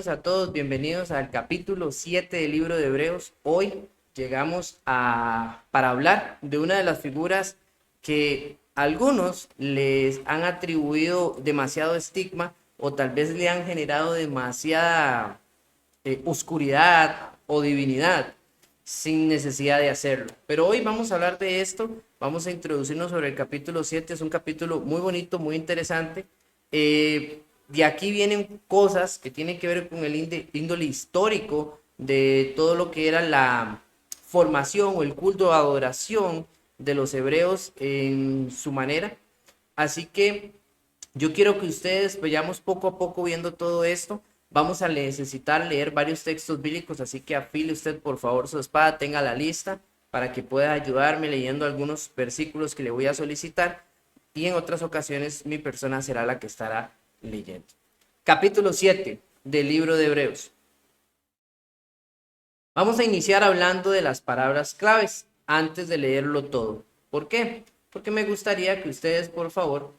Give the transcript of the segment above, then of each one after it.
noches a todos, bienvenidos al capítulo 7 del libro de Hebreos. Hoy llegamos para hablar de una de las figuras que algunos les han atribuido demasiado estigma o tal vez le han generado demasiada oscuridad o divinidad sin necesidad de hacerlo. Pero hoy vamos a hablar de esto, vamos a introducirnos sobre el capítulo 7, es un capítulo muy bonito, muy interesante. De aquí vienen cosas que tienen que ver con el índole histórico de todo lo que era la formación o el culto de adoración de los hebreos en su manera. Así que yo quiero que ustedes vayamos poco a poco viendo todo esto. Vamos a necesitar leer varios textos bíblicos, así que afile usted por favor su espada, tenga la lista para que pueda ayudarme leyendo algunos versículos que le voy a solicitar y en otras ocasiones mi persona será la que estará leyendo. Capítulo 7 del libro de Hebreos. Vamos a iniciar hablando de las palabras claves antes de leerlo todo. ¿Por qué? Porque me gustaría que ustedes por favor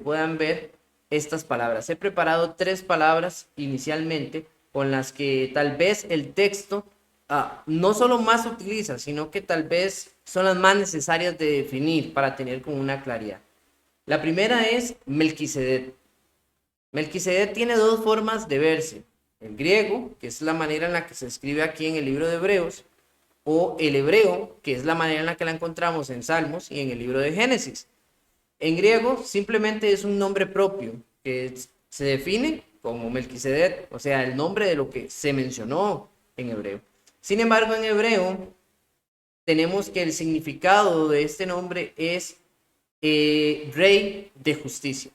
puedan ver estas palabras. He preparado 3 palabras inicialmente con las que tal vez el texto no solo más utiliza, sino que tal vez son las más necesarias de definir para tener como una claridad. La primera es Melquisedec. Melquisedec tiene 2 formas de verse. El griego, que es la manera en la que se escribe aquí en el libro de Hebreos, o el hebreo, que es la manera en la que la encontramos en Salmos y en el libro de Génesis. En griego simplemente es un nombre propio que se define como Melquisedec, o sea, el nombre de lo que se mencionó en hebreo. Sin embargo, en hebreo tenemos que el significado de este nombre es rey de justicia.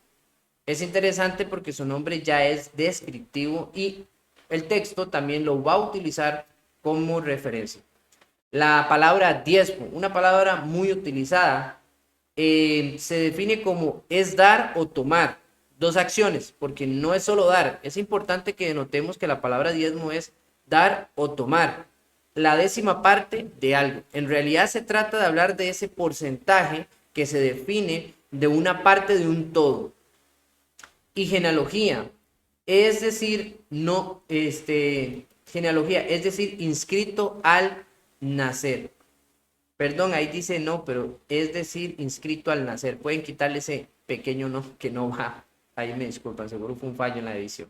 Es interesante porque su nombre ya es descriptivo y el texto también lo va a utilizar como referencia. La palabra diezmo, una palabra muy utilizada, se define como es dar o tomar. 2 acciones, porque no es solo dar. Es importante que notemos que la palabra diezmo es dar o tomar la 10ª parte de algo. En realidad se trata de hablar de ese porcentaje que se define de una parte de un todo. Y genealogía, es decir, genealogía, es decir, inscrito al nacer. Perdón, ahí dice no, pero es decir, inscrito al nacer. Pueden quitarle ese pequeño no que no va. Ahí me disculpan, seguro fue un fallo en la edición.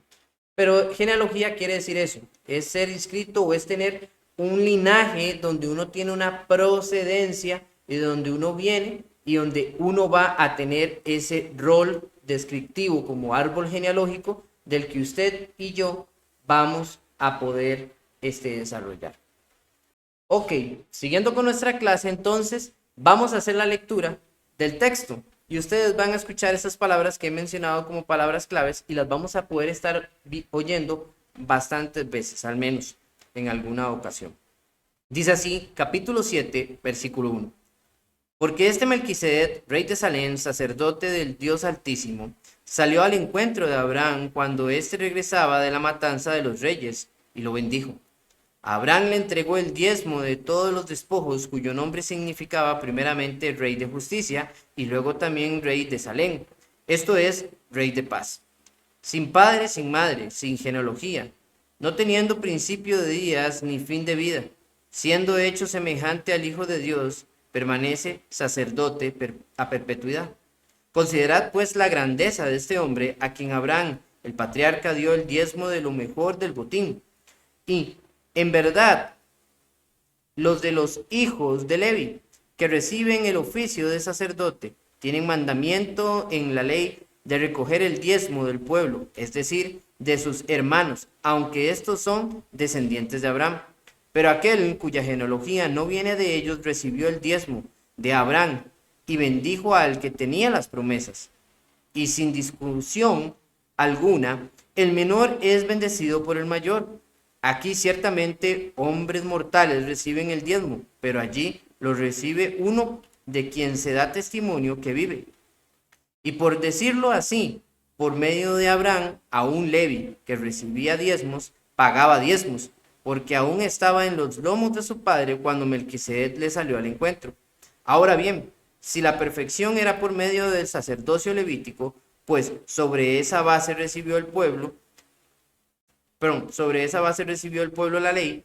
Pero genealogía quiere decir eso, es ser inscrito o es tener un linaje donde uno tiene una procedencia y donde uno viene y donde uno va a tener ese rol descriptivo como árbol genealógico del que usted y yo vamos a poder desarrollar. Ok, siguiendo con nuestra clase, entonces vamos a hacer la lectura del texto y ustedes van a escuchar esas palabras que he mencionado como palabras claves y las vamos a poder estar oyendo bastantes veces, al menos en alguna ocasión. Dice así, capítulo 7, versículo 1. Porque este Melquisedec, rey de Salem, sacerdote del Dios Altísimo, salió al encuentro de Abraham cuando éste regresaba de la matanza de los reyes y lo bendijo. Abraham le entregó el diezmo de todos los despojos cuyo nombre significaba primeramente rey de justicia y luego también rey de Salem, esto es, rey de paz. Sin padre, sin madre, sin genealogía, no teniendo principio de días ni fin de vida, siendo hecho semejante al Hijo de Dios, permanece sacerdote a perpetuidad. Considerad pues la grandeza de este hombre a quien Abraham, el patriarca, dio el diezmo de lo mejor del botín. Y, en verdad, los de los hijos de Levi, que reciben el oficio de sacerdote, tienen mandamiento en la ley de recoger el diezmo del pueblo, es decir, de sus hermanos, aunque estos son descendientes de Abraham. Pero aquel cuya genealogía no viene de ellos recibió el diezmo de Abraham y bendijo al que tenía las promesas. Y sin discusión alguna, el menor es bendecido por el mayor. Aquí ciertamente hombres mortales reciben el diezmo, pero allí lo recibe uno de quien se da testimonio que vive. Y por decirlo así, por medio de Abraham, aún Levi, que recibía diezmos, pagaba diezmos, porque aún estaba en los lomos de su padre cuando Melquisedec le salió al encuentro. Ahora bien, si la perfección era por medio del sacerdocio levítico, pues sobre esa base recibió el pueblo perdón, sobre esa base recibió el pueblo la ley,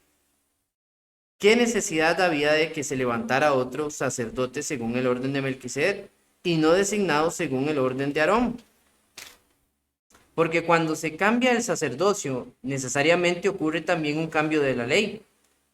¿qué necesidad había de que se levantara otro sacerdote según el orden de Melquisedec y no designado según el orden de Aarón? Porque cuando se cambia el sacerdocio, necesariamente ocurre también un cambio de la ley,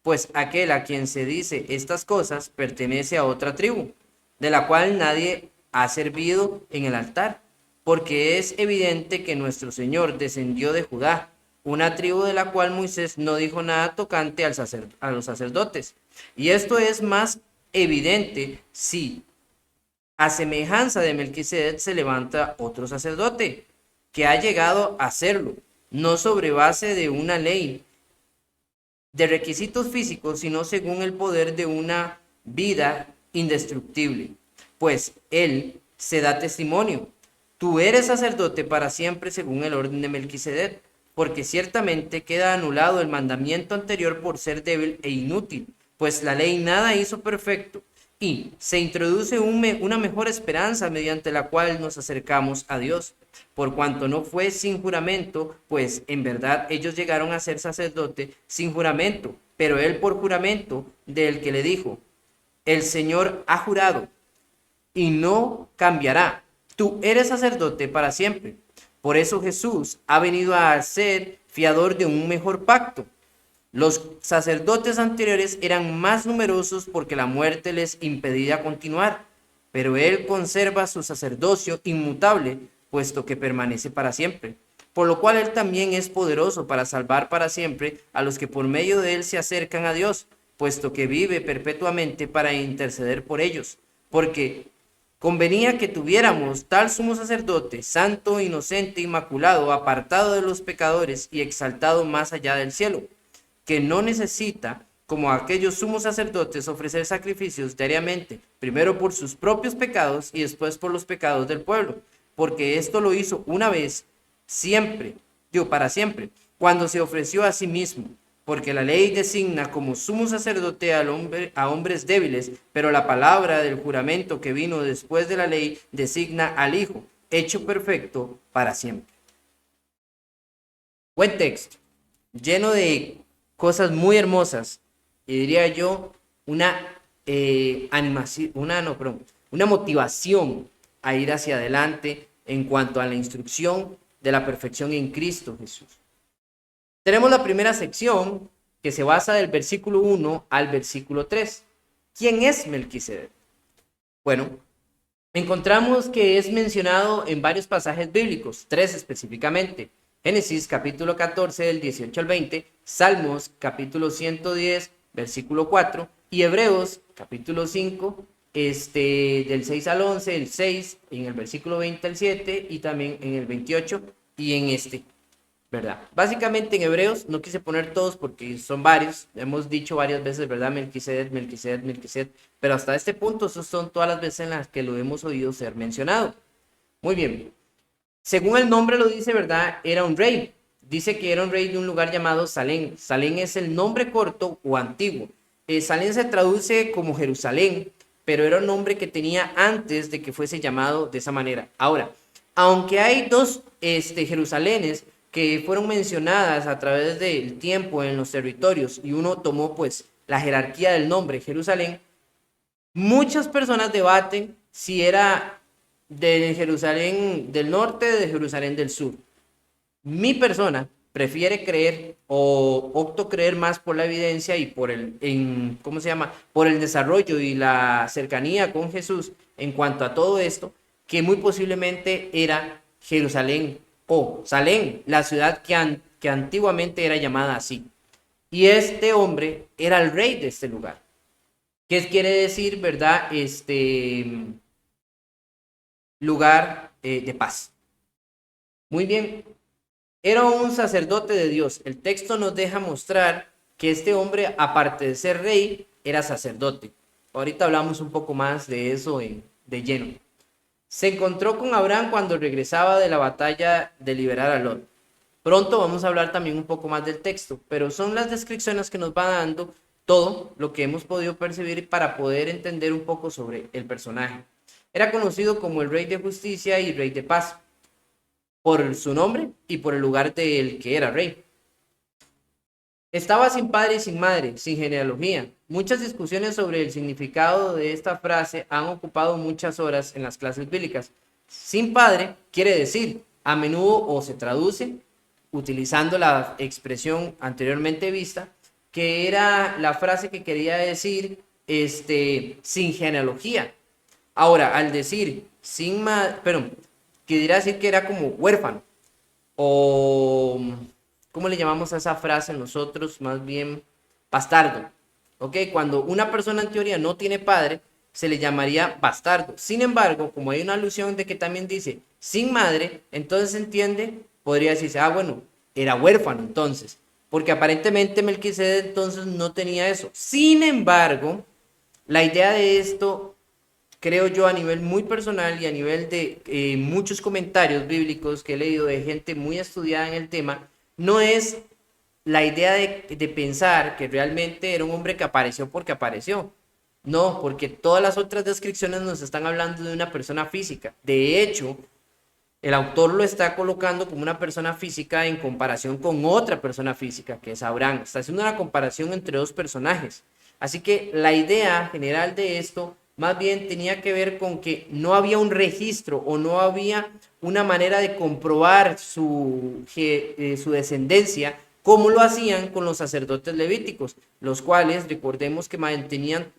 pues aquel a quien se dice estas cosas pertenece a otra tribu, de la cual nadie ha servido en el altar, porque es evidente que nuestro Señor descendió de Judá, una tribu de la cual Moisés no dijo nada tocante a los sacerdotes. Y esto es más evidente si, a semejanza de Melquisedec, se levanta otro sacerdote, que ha llegado a serlo, no sobre base de una ley de requisitos físicos, sino según el poder de una vida indestructible. Pues él se da testimonio: tú eres sacerdote para siempre según el orden de Melquisedec, porque ciertamente queda anulado el mandamiento anterior por ser débil e inútil, pues la ley nada hizo perfecto, y se introduce una mejor esperanza mediante la cual nos acercamos a Dios, por cuanto no fue sin juramento, pues en verdad ellos llegaron a ser sacerdote sin juramento, pero él por juramento, del que le dijo: el Señor ha jurado y no cambiará, tú eres sacerdote para siempre. Por eso Jesús ha venido a ser fiador de un mejor pacto. Los sacerdotes anteriores eran más numerosos porque la muerte les impedía continuar, pero él conserva su sacerdocio inmutable, puesto que permanece para siempre, por lo cual él también es poderoso para salvar para siempre a los que por medio de él se acercan a Dios, puesto que vive perpetuamente para interceder por ellos, porque convenía que tuviéramos tal sumo sacerdote, santo, inocente, inmaculado, apartado de los pecadores y exaltado más allá del cielo, que no necesita, como aquellos sumos sacerdotes, ofrecer sacrificios diariamente, primero por sus propios pecados y después por los pecados del pueblo, porque esto lo hizo una vez, siempre, para siempre, cuando se ofreció a sí mismo, porque la ley designa como sumo sacerdote a hombres débiles, pero la palabra del juramento que vino después de la ley designa al Hijo, hecho perfecto para siempre. Buen texto, lleno de cosas muy hermosas, y diría yo una animación, una motivación a ir hacia adelante en cuanto a la instrucción de la perfección en Cristo Jesús. Tenemos la primera sección que se basa del versículo 1 al versículo 3. ¿Quién es Melquisedec? Bueno, encontramos que es mencionado en varios pasajes bíblicos, 3 específicamente. Génesis capítulo 14 del 18 al 20, Salmos capítulo 110 versículo 4 y Hebreos capítulo 5 del 6 al 11, el 6 en el versículo 20 al 7 y también en el 28 y en ¿verdad? Básicamente en Hebreos no quise poner todos porque son varios, hemos dicho varias veces, ¿verdad? Melquisedec, pero hasta este punto esas son todas las veces en las que lo hemos oído ser mencionado. Muy bien. Según el nombre lo dice, ¿verdad? Era un rey. Dice que era un rey de un lugar llamado Salem. Salem es el nombre corto o antiguo. Salem se traduce como Jerusalén, pero era un nombre que tenía antes de que fuese llamado de esa manera. Ahora, aunque hay dos Jerusalénes que fueron mencionadas a través del tiempo en los territorios y uno tomó pues la jerarquía del nombre Jerusalén, muchas personas debaten si era de Jerusalén del norte o de Jerusalén del sur. Mi persona prefiere creer o opto creer más por la evidencia y por por el desarrollo y la cercanía con Jesús en cuanto a todo esto, que muy posiblemente era Jerusalén o Salem, la ciudad que antiguamente era llamada así. Y este hombre era el rey de este lugar. ¿Qué quiere decir, verdad? Lugar de paz. Muy bien, era un sacerdote de Dios. El texto nos deja mostrar que este hombre, aparte de ser rey, era sacerdote. Ahorita hablamos un poco más de eso de lleno. Se encontró con Abraham cuando regresaba de la batalla de liberar a Lot. Pronto vamos a hablar también un poco más del texto, pero son las descripciones que nos va dando todo lo que hemos podido percibir para poder entender un poco sobre el personaje. Era conocido como el Rey de Justicia y Rey de Paz, por su nombre y por el lugar del que era rey. Estaba sin padre y sin madre, sin genealogía. Muchas discusiones sobre el significado de esta frase han ocupado muchas horas en las clases bíblicas. Sin padre quiere decir, a menudo o se traduce, utilizando la expresión anteriormente vista, que era la frase que quería decir, sin genealogía. Ahora, al decir sin madre, pero quería decir que era como huérfano o, ¿cómo le llamamos a esa frase nosotros? Más bien, bastardo. ¿Ok? Cuando una persona en teoría no tiene padre, se le llamaría bastardo. Sin embargo, como hay una alusión de que también dice sin madre, entonces se entiende, podría decirse, ah, bueno, era huérfano entonces. Porque aparentemente Melquisedec entonces no tenía eso. Sin embargo, la idea de esto, creo yo, a nivel muy personal y a nivel de muchos comentarios bíblicos que he leído de gente muy estudiada en el tema, no es la idea de pensar que realmente era un hombre que apareció porque apareció. No, porque todas las otras descripciones nos están hablando de una persona física. De hecho, el autor lo está colocando como una persona física en comparación con otra persona física, que es Abraham. Está haciendo una comparación entre dos personajes. Así que la idea general de esto más bien tenía que ver con que no había un registro o no había una manera de comprobar su descendencia como lo hacían con los sacerdotes levíticos, los cuales recordemos que mantenían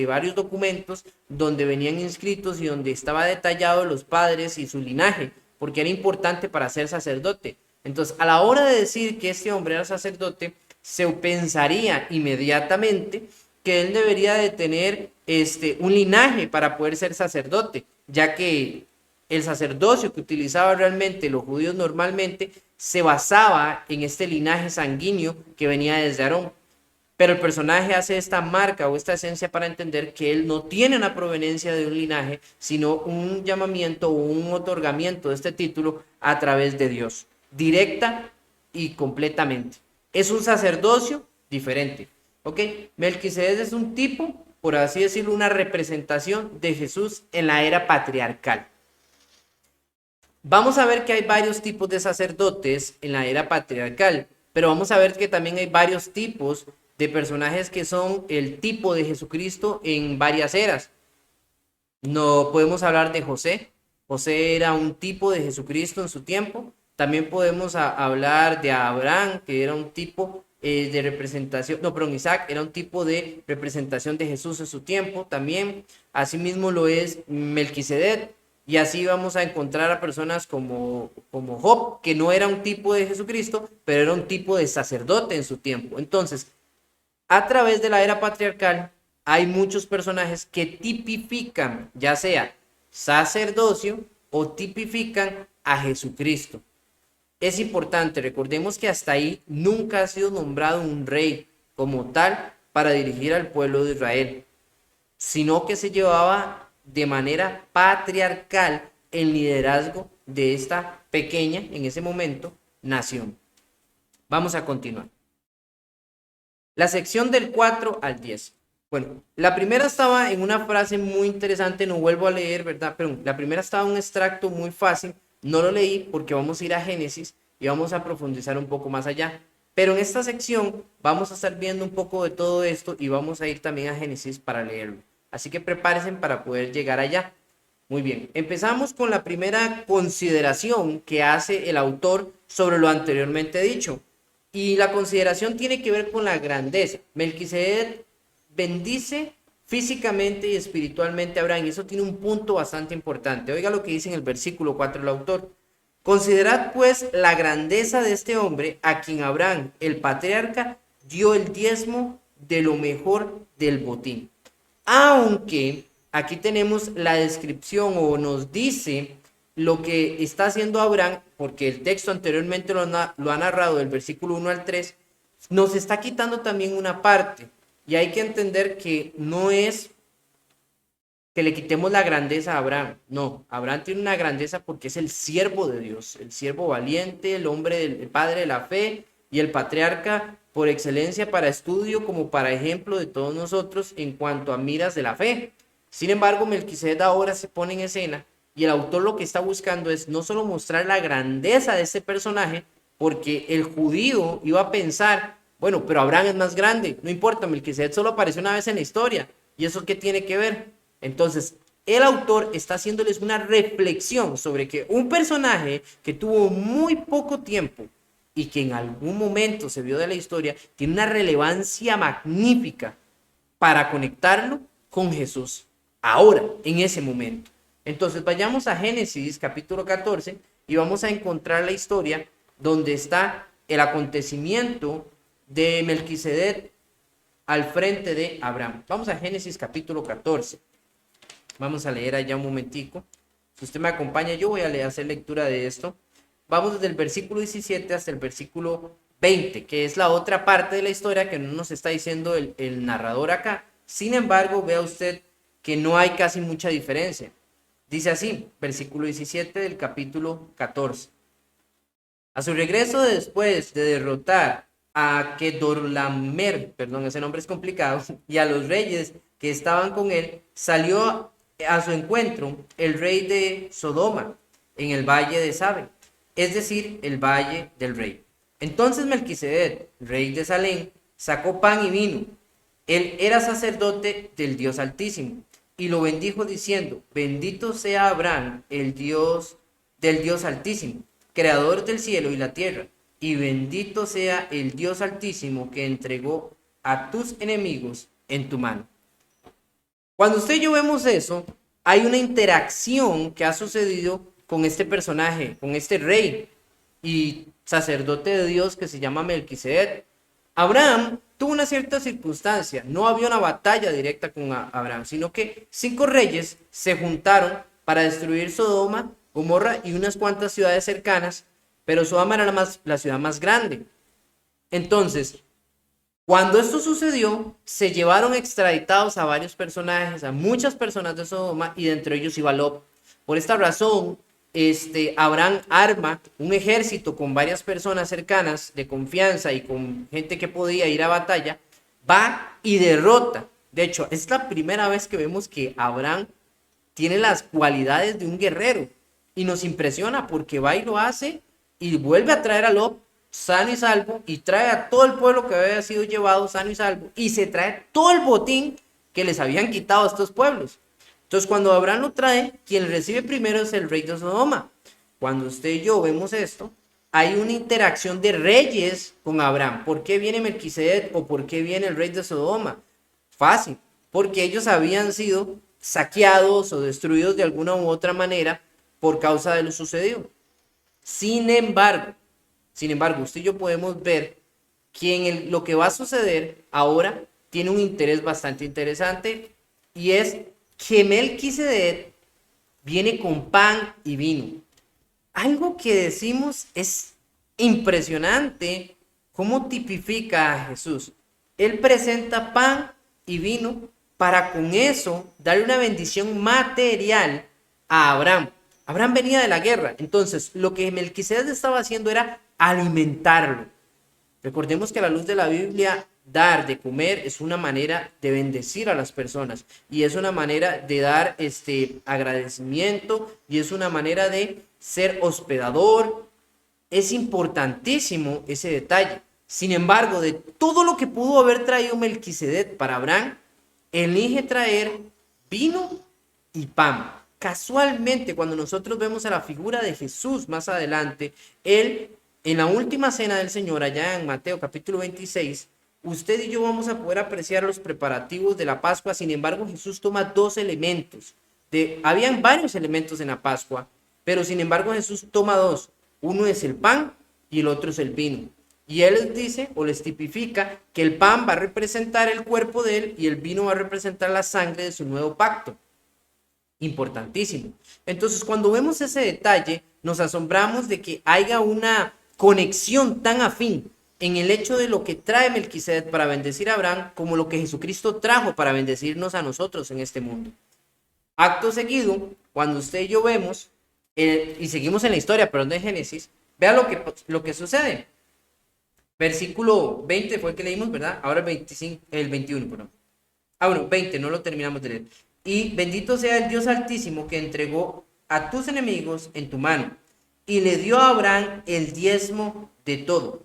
varios documentos donde venían inscritos y donde estaba detallado los padres y su linaje, porque era importante para ser sacerdote. Entonces, a la hora de decir que este hombre era sacerdote, se pensaría inmediatamente que él debería de tener un linaje para poder ser sacerdote, ya que el sacerdocio que utilizaban realmente los judíos normalmente se basaba en este linaje sanguíneo que venía desde Aarón. Pero el personaje hace esta marca o esta esencia para entender que él no tiene una proveniencia de un linaje, sino un llamamiento o un otorgamiento de este título a través de Dios, directa y completamente. Es un sacerdocio diferente. ¿Ok? Melquisedec es un tipo, por así decirlo, una representación de Jesús en la era patriarcal. Vamos a ver que hay varios tipos de sacerdotes en la era patriarcal, pero vamos a ver que también hay varios tipos de personajes que son el tipo de Jesucristo en varias eras. No podemos hablar de José. José era un tipo de Jesucristo en su tiempo. También podemos hablar de Abraham, que era un tipo de representación, no, perdón, Isaac era un tipo de representación de Jesús en su tiempo también. Asimismo lo es Melquisedec. Y así vamos a encontrar a personas como Job, que no era un tipo de Jesucristo, pero era un tipo de sacerdote en su tiempo. Entonces, a través de la era patriarcal, hay muchos personajes que tipifican, ya sea sacerdocio o tipifican a Jesucristo. Es importante, recordemos que hasta ahí nunca ha sido nombrado un rey como tal para dirigir al pueblo de Israel, sino que se llevaba de manera patriarcal el liderazgo de esta pequeña, en ese momento, nación. Vamos a continuar. La sección del 4 al 10. Bueno, la primera estaba en una frase muy interesante, no vuelvo a leer, ¿verdad? Pero la primera estaba en un extracto muy fácil, no lo leí porque vamos a ir a Génesis y vamos a profundizar un poco más allá. Pero en esta sección vamos a estar viendo un poco de todo esto y vamos a ir también a Génesis para leerlo. Así que prepárense para poder llegar allá. Muy bien, empezamos con la primera consideración que hace el autor sobre lo anteriormente dicho. Y la consideración tiene que ver con la grandeza. Melquisedec bendice físicamente y espiritualmente a Abraham. Y eso tiene un punto bastante importante. Oiga lo que dice en el versículo 4 el autor. Considerad pues la grandeza de este hombre a quien Abraham, el patriarca, dio el diezmo de lo mejor del botín. Aunque aquí tenemos la descripción o nos dice lo que está haciendo Abraham, porque el texto anteriormente lo ha narrado del versículo 1 al 3, nos está quitando también una parte. Y hay que entender que no es que le quitemos la grandeza a Abraham. No, Abraham tiene una grandeza porque es el siervo de Dios, el siervo valiente, el hombre, el padre de la fe y el patriarca por excelencia para estudio como para ejemplo de todos nosotros en cuanto a miras de la fe. Sin embargo, Melquisedec ahora se pone en escena y el autor lo que está buscando es no solo mostrar la grandeza de este personaje, porque el judío iba a pensar Bueno, pero Abraham es más grande, no importa, Melquisedec solo apareció una vez en la historia. ¿Y eso qué tiene que ver? Entonces, el autor está haciéndoles una reflexión sobre que un personaje que tuvo muy poco tiempo y que en algún momento se vio de la historia, tiene una relevancia magnífica para conectarlo con Jesús, ahora, en ese momento. Entonces, vayamos a Génesis capítulo 14 y vamos a encontrar la historia donde está el acontecimiento de Melquisedec al frente de Abraham. Vamos a Génesis capítulo 14. Vamos a leer allá un momentico. Si usted me acompaña, yo voy a hacer lectura de esto. Vamos desde el versículo 17 hasta el versículo 20, que es la otra parte de la historia que no nos está diciendo el narrador acá. Sin embargo, vea usted que no hay casi mucha diferencia. Dice así, versículo 17 del capítulo 14. A su regreso después de derrotar a Kedorlaomer, perdón, ese nombre es complicado, y a los reyes que estaban con él, salió a su encuentro el rey de Sodoma en el valle de Sabe, es decir, el valle del rey. Entonces Melquisedec, rey de Salem, sacó pan y vino. Él era sacerdote del Dios Altísimo y lo bendijo diciendo: bendito sea Abraham, el Dios del Dios Altísimo, creador del cielo y la tierra, y bendito sea el Dios Altísimo que entregó a tus enemigos en tu mano. Cuando usted y yo vemos eso, hay una interacción que ha sucedido con este personaje, con este rey y sacerdote de Dios que se llama Melquisedec. Abraham tuvo una cierta circunstancia, no había una batalla directa con Abraham, sino que 5 reyes se juntaron para destruir Sodoma, Gomorra y unas cuantas ciudades cercanas, pero Sodoma era la ciudad más grande. Entonces, cuando esto sucedió, se llevaron extraditados a varios personajes, a muchas personas de Sodoma, y dentro de ellos iba Lot. Por esta razón, Abraham arma un ejército con varias personas cercanas de confianza y con gente que podía ir a batalla, va y derrota. De hecho, es la primera vez que vemos que Abraham tiene las cualidades de un guerrero y nos impresiona porque va y lo hace y vuelve a traer a Lot sano y salvo, y trae a todo el pueblo que había sido llevado sano y salvo, y se trae todo el botín que les habían quitado a estos pueblos. Entonces, cuando Abraham lo trae, quien recibe primero es el rey de Sodoma. Cuando usted y yo vemos esto, hay una interacción de reyes con Abraham. ¿Por qué viene Melquisedec o por qué viene el rey de Sodoma? Fácil, porque ellos habían sido saqueados o destruidos de alguna u otra manera por causa de lo sucedido. Sin embargo, usted y yo podemos ver que lo que va a suceder ahora tiene un interés bastante interesante, y es que Melquisedec viene con pan y vino. Algo que decimos es impresionante cómo tipifica a Jesús. Él presenta pan y vino para con eso darle una bendición material a Abraham. Abraham venía de la guerra, entonces lo que Melquisedec estaba haciendo era alimentarlo. Recordemos que a la luz de la Biblia, dar de comer es una manera de bendecir a las personas, y es una manera de dar agradecimiento, y es una manera de ser hospedador. Es importantísimo ese detalle. Sin embargo, de todo lo que pudo haber traído Melquisedec para Abraham, elige traer vino y pan. Casualmente, cuando nosotros vemos a la figura de Jesús más adelante, él, en la última cena del Señor, allá en Mateo capítulo 26, usted y yo vamos a poder apreciar los preparativos de la Pascua. Sin embargo, Jesús toma 2 elementos. Habían varios elementos en la Pascua, pero sin embargo Jesús toma 2. Uno es el pan y el otro es el vino. Y él les dice o les tipifica que el pan va a representar el cuerpo de él y el vino va a representar la sangre de su nuevo pacto. Importantísimo. Entonces, cuando vemos ese detalle, nos asombramos de que haya una conexión tan afín en el hecho de lo que trae Melquisedec para bendecir a Abraham, como lo que Jesucristo trajo para bendecirnos a nosotros en este mundo. Acto seguido, cuando usted y yo vemos, y seguimos en la historia, pero no en Génesis, vea lo que sucede. Versículo 20 fue el que leímos, ¿verdad? Ahora el 21, perdón. Bueno, 20, no lo terminamos de leer. Y bendito sea el Dios Altísimo que entregó a tus enemigos en tu mano, y le dio a Abraham el diezmo de todo.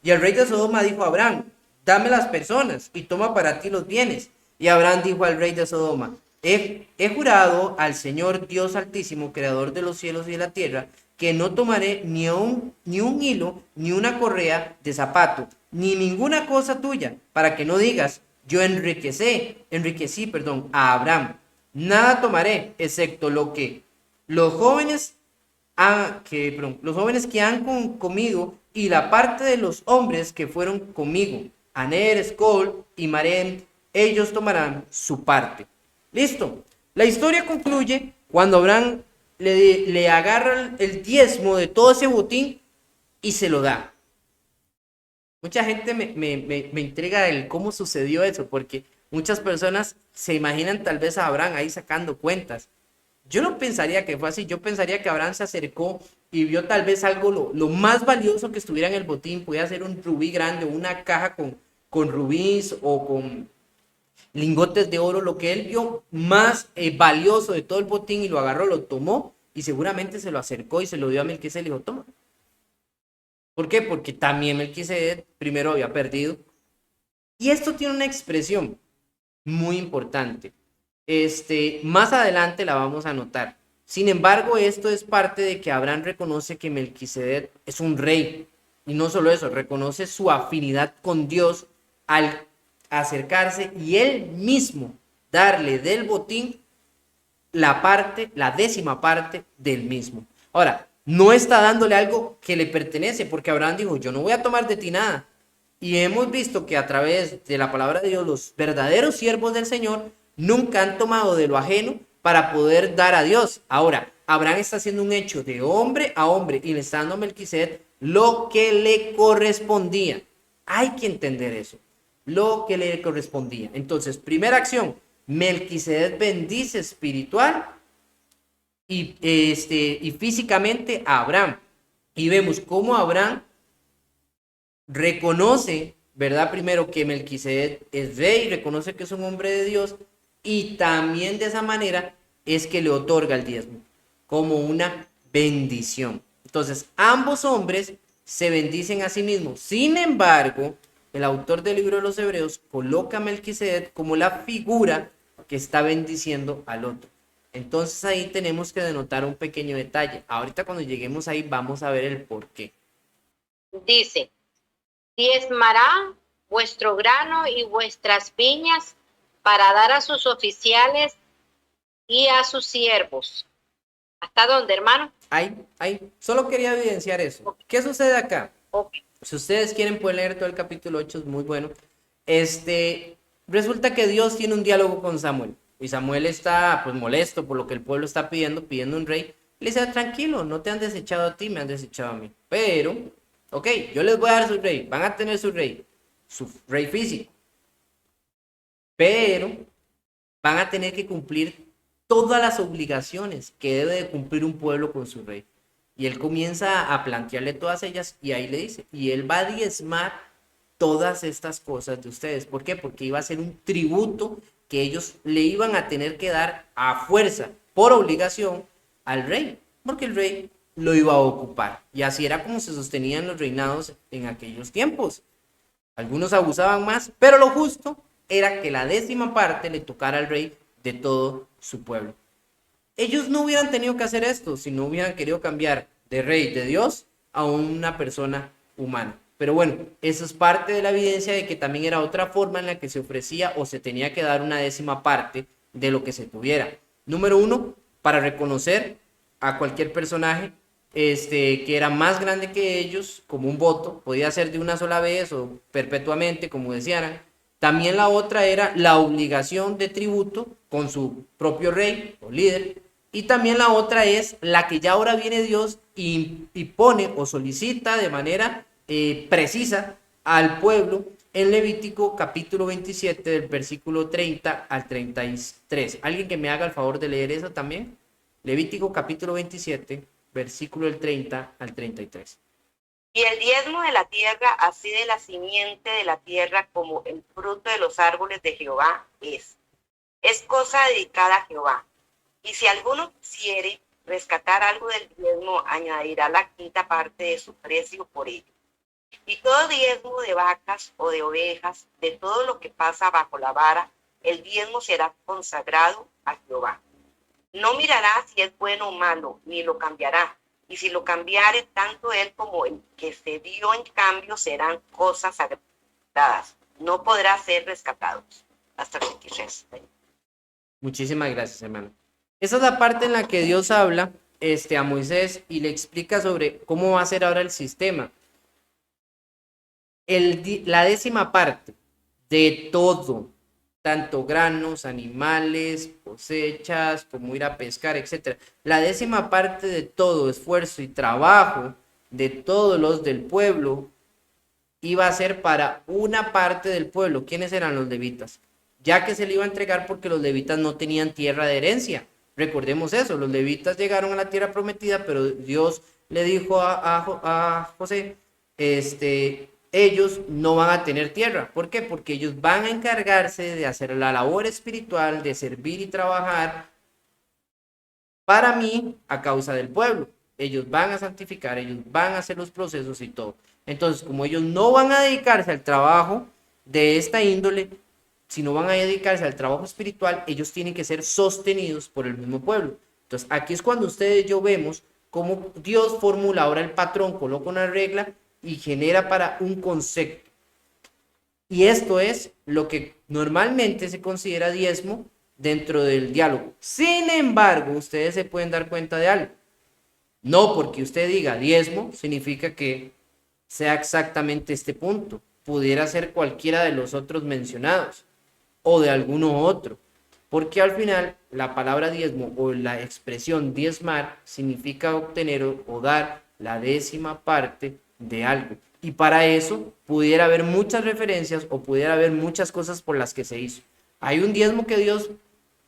Y el rey de Sodoma dijo a Abraham, dame las personas y toma para ti los bienes. Y Abraham dijo al rey de Sodoma, he jurado al Señor Dios Altísimo, creador de los cielos y de la tierra, que no tomaré ni un hilo, ni una correa de zapato, ni ninguna cosa tuya, para que no digas, yo enriquecí, a Abraham. Nada tomaré, excepto lo que los jóvenes, los jóvenes que han comido y la parte de los hombres que fueron conmigo, Aner, Escol y Marem, ellos tomarán su parte. Listo. La historia concluye cuando Abraham le agarra el diezmo de todo ese botín y se lo da. Mucha gente me intriga el cómo sucedió eso, porque muchas personas se imaginan tal vez a Abraham ahí sacando cuentas. Yo no pensaría que fue así, yo pensaría que Abraham se acercó y vio tal vez algo lo más valioso que estuviera en el botín, podía ser un rubí grande, una caja con rubíes o con lingotes de oro, lo que él vio más valioso de todo el botín y lo agarró, lo tomó y seguramente se lo acercó y se lo dio a Melquisedec y le dijo, toma. ¿Por qué? Porque también Melquisedec primero había perdido. Y esto tiene una expresión muy importante. Más adelante la vamos a notar. Sin embargo, esto es parte de que Abraham reconoce que Melquisedec es un rey. Y no solo eso, reconoce su afinidad con Dios al acercarse y él mismo darle del botín la décima parte del mismo. Ahora, no está dándole algo que le pertenece, porque Abraham dijo, yo no voy a tomar de ti nada. Y hemos visto que a través de la palabra de Dios, los verdaderos siervos del Señor nunca han tomado de lo ajeno para poder dar a Dios. Ahora, Abraham está haciendo un hecho de hombre a hombre y le está dando a Melquisedec lo que le correspondía. Hay que entender eso, lo que le correspondía. Entonces, primera acción, Melquisedec bendice espiritual y físicamente a Abraham. Y vemos cómo Abraham reconoce, ¿verdad? Primero que Melquisedec es rey, reconoce que es un hombre de Dios y también de esa manera es que le otorga el diezmo como una bendición. Entonces, ambos hombres se bendicen a sí mismos. Sin embargo, el autor del libro de los Hebreos coloca a Melquisedec como la figura que está bendiciendo al otro. Entonces ahí tenemos que denotar un pequeño detalle. Ahorita cuando lleguemos ahí vamos a ver el por qué. Dice, diezmará vuestro grano y vuestras viñas para dar a sus oficiales y a sus siervos. ¿Hasta dónde, hermano? Ahí. Solo quería evidenciar eso. Okay. ¿Qué sucede acá? Okay. Si ustedes quieren pueden leer todo el capítulo 8, es muy bueno. Resulta que Dios tiene un diálogo con Samuel. Y Samuel está pues molesto por lo que el pueblo está pidiendo un rey. Le dice, tranquilo, no te han desechado a ti, me han desechado a mí. Pero, ok, yo les voy a dar su rey, van a tener su rey físico. Pero van a tener que cumplir todas las obligaciones que debe de cumplir un pueblo con su rey. Y él comienza a plantearle todas ellas y ahí le dice, y él va a diezmar todas estas cosas de ustedes. ¿Por qué? Porque iba a ser un tributo que ellos le iban a tener que dar a fuerza, por obligación, al rey, porque el rey lo iba a ocupar. Y así era como se sostenían los reinados en aquellos tiempos. Algunos abusaban más, pero lo justo era que la décima parte le tocara al rey de todo su pueblo. Ellos no hubieran tenido que hacer esto si no hubieran querido cambiar de rey, de Dios, a una persona humana. Pero bueno, eso es parte de la evidencia de que también era otra forma en la que se ofrecía o se tenía que dar una décima parte de lo que se tuviera. Número uno, para reconocer a cualquier personaje que era más grande que ellos, como un voto, podía ser de una sola vez o perpetuamente, como decían. También la otra era la obligación de tributo con su propio rey o líder. Y también la otra es la que ya ahora viene Dios y pone o solicita de manera precisa al pueblo en Levítico capítulo 27 del versículo 30 al 33. ¿Alguien que me haga el favor de leer eso también? Levítico capítulo 27, versículo del 30 al 33. Y el diezmo de la tierra, así de la simiente de la tierra como el fruto de los árboles de Jehová es cosa dedicada a Jehová. Y si alguno quisiere rescatar algo del diezmo, añadirá la quinta parte de su precio por ello. Y todo diezmo de vacas o de ovejas, de todo lo que pasa bajo la vara, el diezmo será consagrado a Jehová. No mirará si es bueno o malo, ni lo cambiará. Y si lo cambiare, tanto él como el que se dio en cambio serán cosas sagradas. No podrá ser rescatados. Hasta el 23. Muchísimas gracias, hermano. Esa es la parte en la que Dios habla a Moisés y le explica sobre cómo va a ser ahora el sistema. La 10ª parte de todo, tanto granos, animales, cosechas, como ir a pescar, etc. La 10ª parte de todo esfuerzo y trabajo de todos los del pueblo iba a ser para una parte del pueblo. ¿Quiénes eran los levitas? Ya que se le iba a entregar porque los levitas no tenían tierra de herencia. Recordemos eso, los levitas llegaron a la tierra prometida, pero Dios le dijo a José, ellos no van a tener tierra. ¿Por qué? Porque ellos van a encargarse de hacer la labor espiritual, de servir y trabajar para mí a causa del pueblo. Ellos van a santificar, ellos van a hacer los procesos y todo. Entonces, como ellos no van a dedicarse al trabajo de esta índole, sino van a dedicarse al trabajo espiritual, ellos tienen que ser sostenidos por el mismo pueblo. Entonces, aquí es cuando ustedes y yo vemos cómo Dios formula ahora el patrón, coloca una regla y genera para un concepto. Y esto es lo que normalmente se considera diezmo dentro del diálogo. Sin embargo, ustedes se pueden dar cuenta de algo. No porque usted diga diezmo, significa que sea exactamente este punto. Pudiera ser cualquiera de los otros mencionados o de alguno otro. Porque al final la palabra diezmo o la expresión diezmar significa obtener o dar la 10ª parte de algo. Y para eso pudiera haber muchas referencias o pudiera haber muchas cosas por las que se hizo. Hay un diezmo que Dios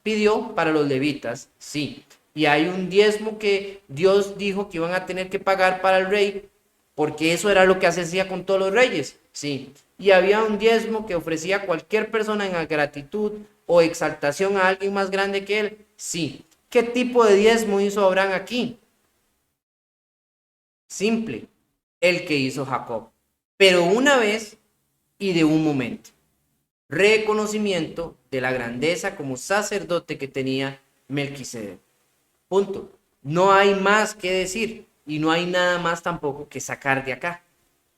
pidió para los levitas, sí. Y hay un diezmo que Dios dijo que iban a tener que pagar para el rey, porque eso era lo que hacía con todos los reyes, sí. Y había un diezmo que ofrecía cualquier persona en gratitud o exaltación a alguien más grande que él, sí. ¿Qué tipo de diezmo hizo Abraham aquí? Simple, el que hizo Jacob, pero una vez y de un momento. Reconocimiento de la grandeza como sacerdote que tenía Melquisedec. Punto. No hay más que decir y no hay nada más tampoco que sacar de acá.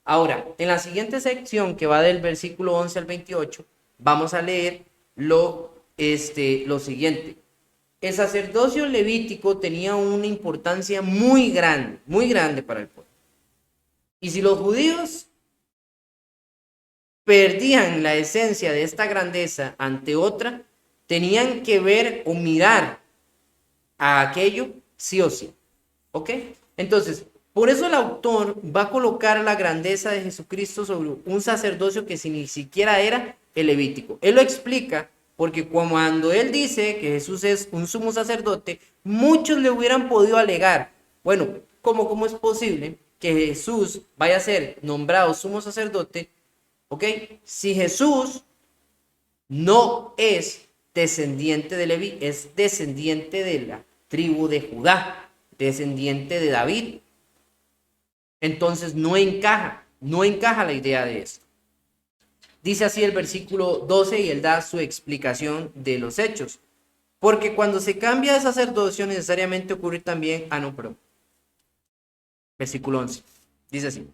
Ahora, en la siguiente sección que va del versículo 11 al 28, vamos a leer lo siguiente. El sacerdocio levítico tenía una importancia muy grande para el pueblo. Y si los judíos perdían la esencia de esta grandeza ante otra, tenían que ver o mirar a aquello sí o sí. ¿Ok? Entonces, por eso el autor va a colocar la grandeza de Jesucristo sobre un sacerdocio que ni siquiera era el levítico. Él lo explica porque cuando él dice que Jesús es un sumo sacerdote, muchos le hubieran podido alegar, bueno, ¿cómo es posible que Jesús vaya a ser nombrado sumo sacerdote? ¿Ok? Si Jesús no es descendiente de Leví, es descendiente de la tribu de Judá, descendiente de David. Entonces no encaja la idea de esto. Dice así el versículo 12 y él da su explicación de los hechos. Porque cuando se cambia de sacerdocio necesariamente ocurre también, versículo 11, dice así.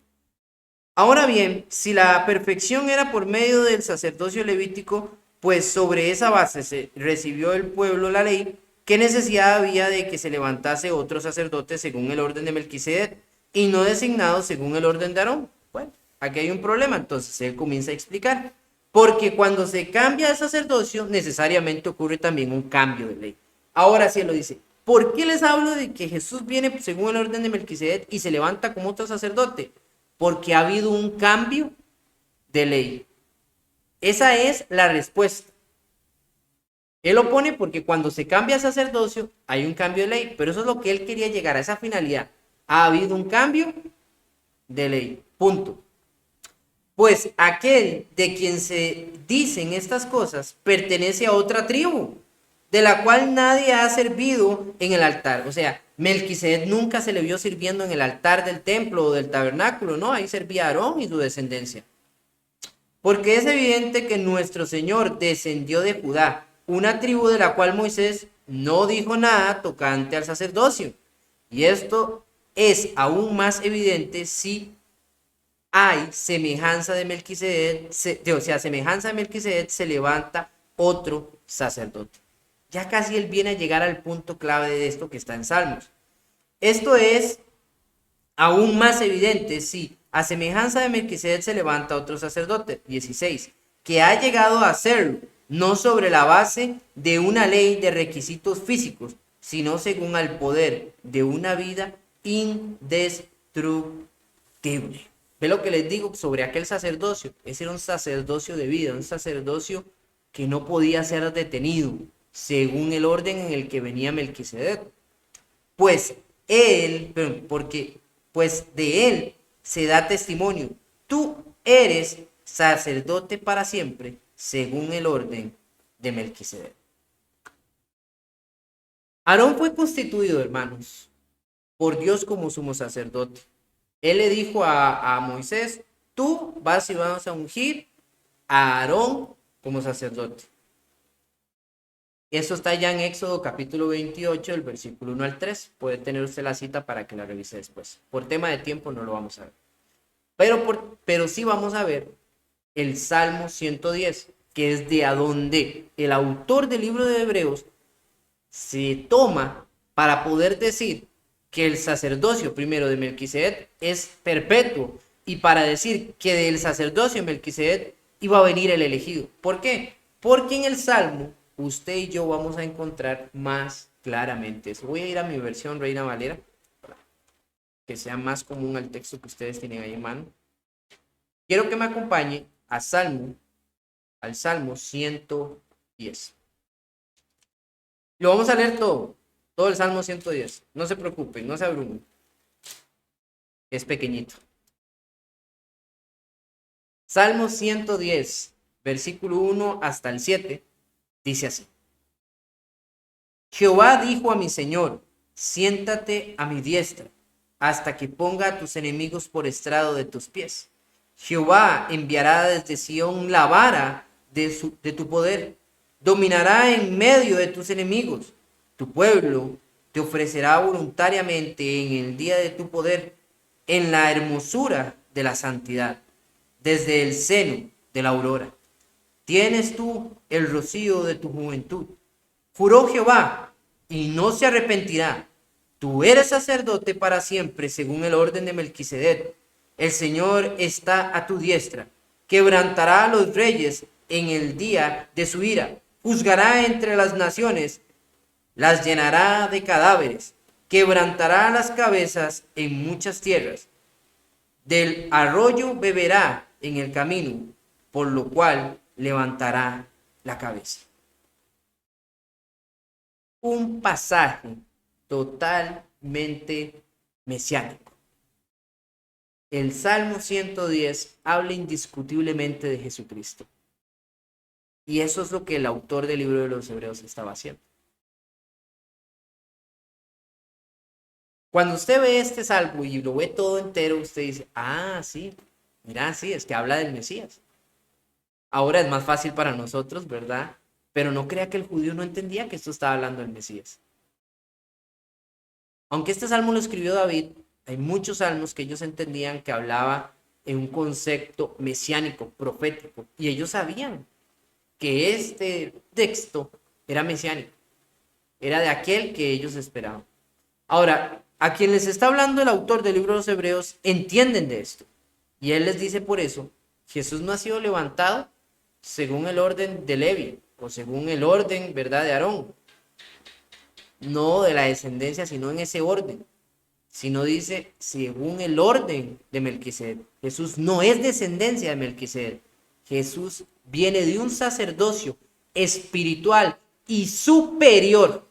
Ahora bien, si la perfección era por medio del sacerdocio levítico, pues sobre esa base se recibió el pueblo la ley, ¿qué necesidad había de que se levantase otro sacerdote según el orden de Melquisedec y no designado según el orden de Aarón? Bueno, aquí hay un problema, entonces él comienza a explicar. Porque cuando se cambia de sacerdocio, necesariamente ocurre también un cambio de ley. Ahora sí él lo dice. ¿Por qué les hablo de que Jesús viene según el orden de Melquisedec y se levanta como otro sacerdote? Porque ha habido un cambio de ley. Esa es la respuesta. Él lo pone porque cuando se cambia de sacerdocio hay un cambio de ley, pero eso es lo que él quería llegar a esa finalidad. Ha habido un cambio de ley. Punto. Pues aquel de quien se dicen estas cosas pertenece a otra tribu, de la cual nadie ha servido en el altar. O sea, Melquisedec nunca se le vio sirviendo en el altar del templo o del tabernáculo, ¿no? Ahí servía Aarón y su descendencia. Porque es evidente que nuestro Señor descendió de Judá, una tribu de la cual Moisés no dijo nada tocante al sacerdocio. Y esto es aún más evidente si hay semejanza de Melquisedec, semejanza de Melquisedec se levanta otro sacerdote. Ya casi él viene a llegar al punto clave de esto que está en Salmos. Esto es aún más evidente si a semejanza de Melquisedec se levanta otro sacerdote. 16. Que ha llegado a serlo, no sobre la base de una ley de requisitos físicos, sino según el poder de una vida indestructible. ¿Ve lo que les digo sobre aquel sacerdocio? Ese era un sacerdocio de vida, un sacerdocio que no podía ser detenido, según el orden en el que venía Melquisedec. Pues de él se da testimonio. Tú eres sacerdote para siempre, según el orden de Melquisedec. Aarón fue constituido, hermanos, por Dios como sumo sacerdote. Él le dijo a Moisés, tú vas y vamos a ungir a Aarón como sacerdote. Eso está ya en Éxodo capítulo 28, el versículo 1 al 3. Puede tener usted la cita para que la revise después. Por tema de tiempo no lo vamos a ver. Pero sí vamos a ver el Salmo 110, que es de a donde el autor del libro de Hebreos se toma para poder decir que el sacerdocio primero de Melquisedec es perpetuo y para decir que del sacerdocio de Melquisedec iba a venir el elegido. ¿Por qué? Porque en el Salmo usted y yo vamos a encontrar más claramente eso. Voy a ir a mi versión Reina Valera para que sea más común al texto que ustedes tienen ahí en mano. Quiero que me acompañe al Salmo 110. Lo vamos a leer todo el Salmo 110. No se preocupen, no se abrumen. Es pequeñito. Salmo 110, versículo 1 hasta el 7, dice así. Jehová dijo a mi Señor, siéntate a mi diestra, hasta que ponga a tus enemigos por estrado de tus pies. Jehová enviará desde Sión la vara de tu poder. Dominará en medio de tus enemigos. Tu pueblo te ofrecerá voluntariamente en el día de tu poder, en la hermosura de la santidad, desde el seno de la aurora. Tienes tú el rocío de tu juventud. Juró Jehová y no se arrepentirá. Tú eres sacerdote para siempre, según el orden de Melquisedec. El Señor está a tu diestra. Quebrantará a los reyes en el día de su ira. Juzgará entre las naciones, las llenará de cadáveres. Quebrantará las cabezas en muchas tierras. Del arroyo beberá en el camino, por lo cual levantará la cabeza. Un pasaje totalmente mesiánico. El Salmo 110 habla indiscutiblemente de Jesucristo. Y eso es lo que el autor del libro de los Hebreos estaba haciendo. Cuando usted ve este salmo y lo ve todo entero, usted dice, ah, sí, mira, sí, es que habla del Mesías. Ahora es más fácil para nosotros, ¿verdad? Pero no crea que el judío no entendía que esto estaba hablando del Mesías. Aunque este salmo lo escribió David, hay muchos salmos que ellos entendían que hablaba en un concepto mesiánico, profético, y ellos sabían que este texto era mesiánico, era de aquel que ellos esperaban. Ahora, a quien les está hablando el autor del libro de los Hebreos, entienden de esto, y él les dice por eso, Jesús no ha sido levantado según el orden de Levi, o según el orden, ¿verdad?, de Aarón, no de la descendencia, sino en ese orden, sino dice, según el orden de Melquisedec. Jesús no es descendencia de Melquisedec. Jesús viene de un sacerdocio espiritual y superior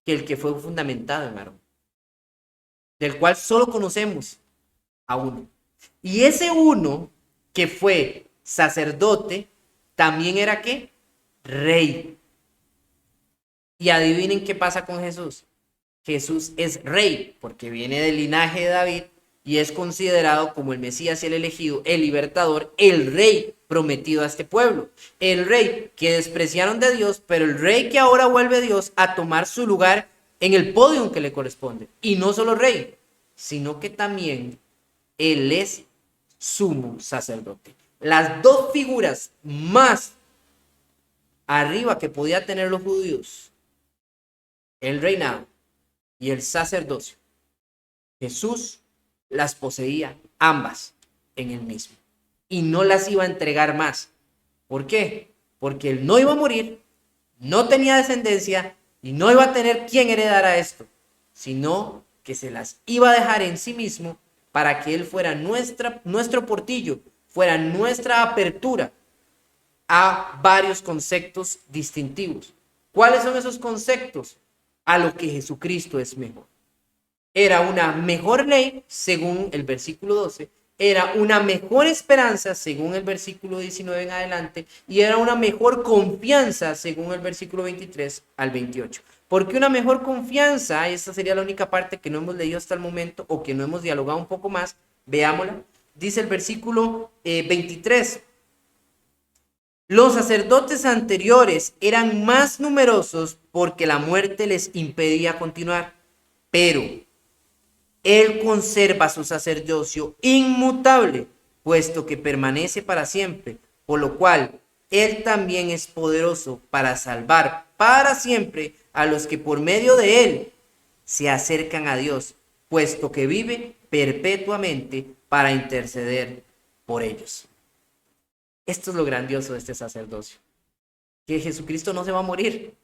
que el que fue fundamentado en Aarón, del cual solo conocemos a uno. Y ese uno que fue sacerdote, también era ¿qué? Rey. Y adivinen qué pasa con Jesús. Jesús es rey porque viene del linaje de David y es considerado como el Mesías y el elegido, el libertador, el rey prometido a este pueblo. El rey que despreciaron de Dios, pero el rey que ahora vuelve a Dios a tomar su lugar en el podio que le corresponde. Y no solo rey, sino que también él es sumo sacerdote. Las dos figuras más arriba que podía tener los judíos, el reinado y el sacerdocio, Jesús las poseía ambas en el mismo y no las iba a entregar más. ¿Por qué? Porque él no iba a morir, no tenía descendencia y no iba a tener quien heredara esto, sino que se las iba a dejar en sí mismo para que él fuera nuestro portillo, fuera nuestra apertura a varios conceptos distintivos. ¿Cuáles son esos conceptos? A lo que Jesucristo es mejor. Era una mejor ley, según el versículo 12, era una mejor esperanza, según el versículo 19 en adelante, y era una mejor confianza, según el versículo 23 al 28. ¿Por qué una mejor confianza? Esta sería la única parte que no hemos leído hasta el momento o que no hemos dialogado un poco más. Veámosla. Dice el versículo 23. Los sacerdotes anteriores eran más numerosos porque la muerte les impedía continuar, pero él conserva su sacerdocio inmutable, puesto que permanece para siempre, por lo cual él también es poderoso para salvar para siempre a los que por medio de él se acercan a Dios, puesto que vive perpetuamente para interceder por ellos. Esto es lo grandioso de este sacerdocio, que Jesucristo no se va a morir,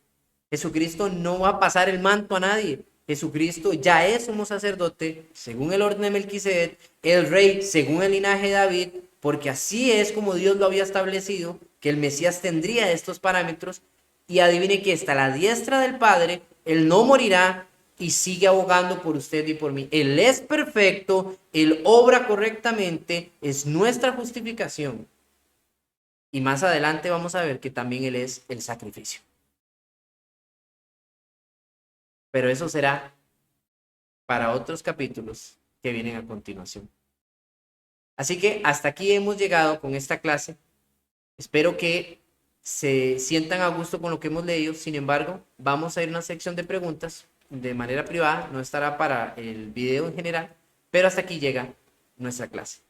Jesucristo no va a pasar el manto a nadie. Jesucristo ya es sumo sacerdote según el orden de Melquisedec, el rey según el linaje de David, porque así es como Dios lo había establecido, que el Mesías tendría estos parámetros, y adivine que está a la diestra del Padre, él no morirá y sigue abogando por usted y por mí. Él es perfecto, él obra correctamente, es nuestra justificación. Y más adelante vamos a ver que también él es el sacrificio. Pero eso será para otros capítulos que vienen a continuación. Así que hasta aquí hemos llegado con esta clase. Espero que se sientan a gusto con lo que hemos leído. Sin embargo, vamos a ir a una sección de preguntas de manera privada. No estará para el video en general, pero hasta aquí llega nuestra clase.